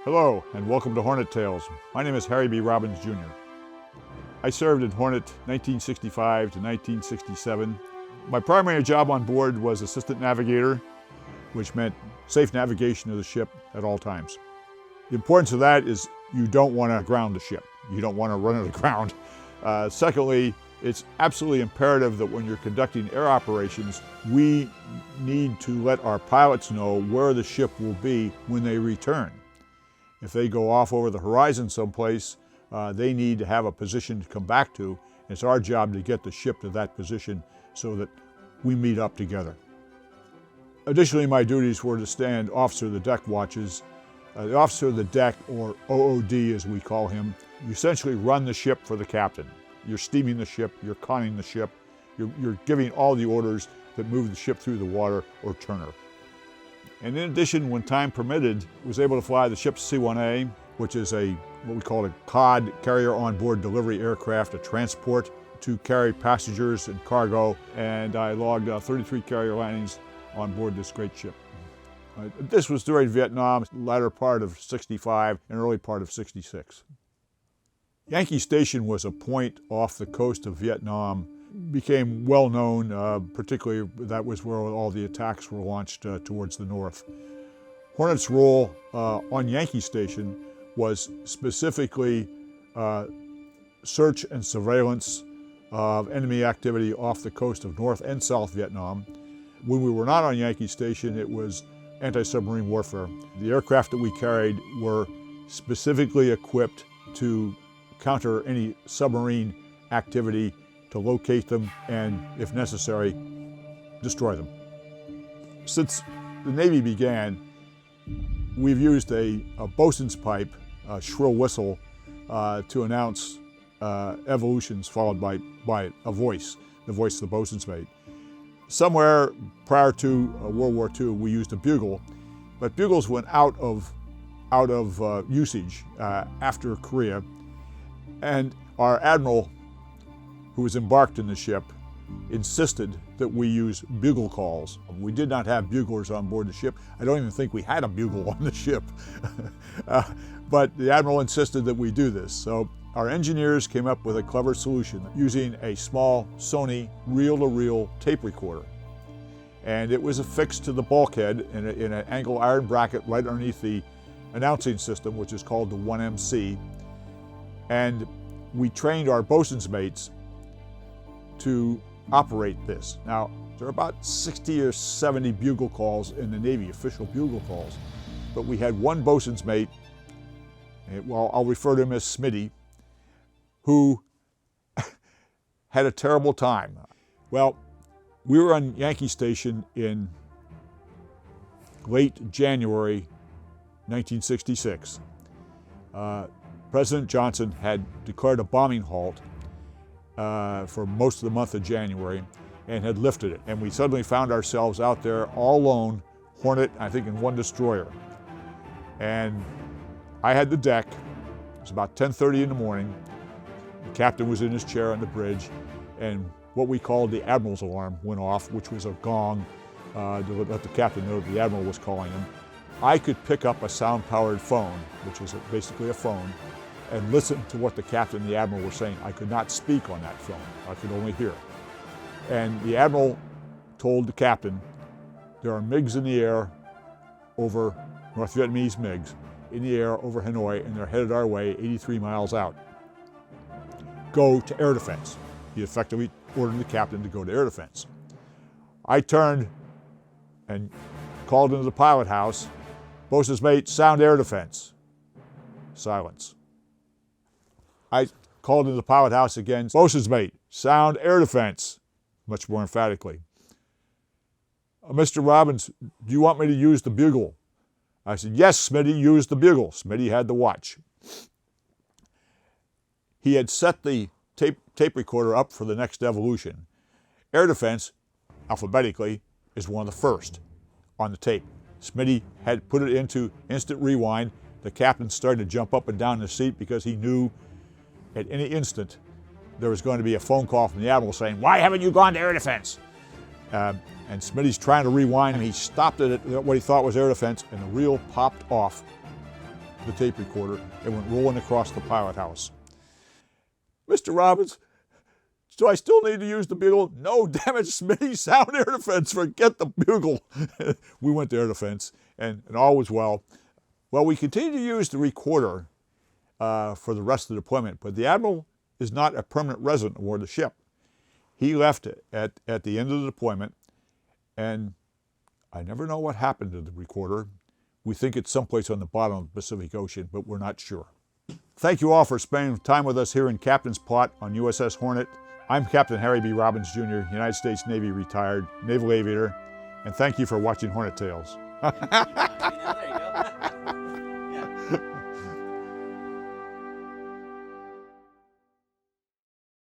Hello and welcome to Hornet Tales. My name is Harry B. Robbins, Jr. I served in Hornet 1965 to 1967. My primary job on board was Assistant Navigator, which meant safe navigation of the ship at all times. The importance of that is you don't want to ground the ship. You don't want to run it aground. Secondly, it's absolutely imperative that when you're conducting air operations, we need to let our pilots know where the ship will be when they return. If they go off over the horizon someplace, they need to have a position to come back to. It's our job to get the ship to that position so that we meet up together. Additionally, my duties were to stand officer of the deck watches. The officer of the deck, or OOD as we call him, you essentially run the ship for the captain. You're steaming the ship, you're conning the ship, you're giving all the orders that move the ship through the water or turner. And in addition, when time permitted, was able to fly the ship's C-1A, which is what we call a COD, carrier onboard delivery aircraft, a transport to carry passengers and cargo, and I logged 33 carrier landings on board this great ship. This was during Vietnam, latter part of '65 and early part of '66. Yankee Station was a point off the coast of Vietnam. Became well known, particularly that was where all the attacks were launched towards the north. Hornet's role on Yankee Station was specifically search and surveillance of enemy activity off the coast of North and South Vietnam. When we were not on Yankee Station, it was anti-submarine warfare. The aircraft that we carried were specifically equipped to counter any submarine activity, to locate them, and, if necessary, destroy them. Since the Navy began, we've used a bosun's pipe, a shrill whistle, to announce evolutions followed by a voice, the voice of the bosun's mate. Somewhere prior to World War II, we used a bugle, but bugles went out of usage after Korea, and our admiral, who was embarked in the ship, insisted that we use bugle calls. We did not have buglers on board the ship. I don't even think we had a bugle on the ship. But the admiral insisted that we do this. So our engineers came up with a clever solution using a small Sony reel-to-reel tape recorder. And it was affixed to the bulkhead in an angle iron bracket right underneath the announcing system, which is called the 1MC. And we trained our bosun's mates to operate this. Now, there are about 60 or 70 bugle calls in the Navy, official bugle calls, but we had one bosun's mate, well, I'll refer to him as Smitty, who had a terrible time. Well, we were on Yankee Station in late January 1966. President Johnson had declared a bombing halt for most of the month of January and had lifted it. And we suddenly found ourselves out there all alone, Hornet, I think, in one destroyer. And I had the deck. It was about 10:30 in the morning. The captain was in his chair on the bridge, and what we called the admiral's alarm went off, which was a gong to let the captain know that the admiral was calling him. I could pick up a sound-powered phone, which is basically a phone, and listen to what the captain and the admiral were saying. I could not speak on that phone. I could only hear. And the admiral told the captain, there are MiGs in the air over, North Vietnamese MiGs, in the air over Hanoi, and they're headed our way 83 miles out. Go to air defense. He effectively ordered the captain to go to air defense. I turned and called into the pilot house, bosun's mate, sound air defense. Silence. I called into the pilot house again, bosun's mate, sound air defense, much more emphatically. Mr. Robbins, do you want me to use the bugle? I said, yes, Smitty, use the bugle. Smitty had the watch. He had set the tape recorder up for the next evolution. Air defense, alphabetically, is one of the first on the tape. Smitty had put it into instant rewind. The captain started to jump up and down in the seat because he knew at any instant there was going to be a phone call from the admiral saying, why haven't you gone to air defense? And Smitty's trying to rewind, and he stopped it at what he thought was air defense, and the reel popped off. the tape recorder and went rolling across the pilot house. "Mr. Robbins, do I still need to use the bugle?" "No, damn it, Smitty, sound air defense, forget the bugle." We went to air defense, and all was well. Well, we continued to use the recorder for the rest of the deployment, but the Admiral is not a permanent resident aboard the ship. He left at the end of the deployment, and I never know what happened to the recorder. We think it's someplace on the bottom of the Pacific Ocean, but we're not sure. Thank you all for spending time with us here in Captain's Plot on USS Hornet. I'm Captain Harry B. Robbins, Jr., United States Navy retired Naval Aviator, and thank you for watching Hornet Tales.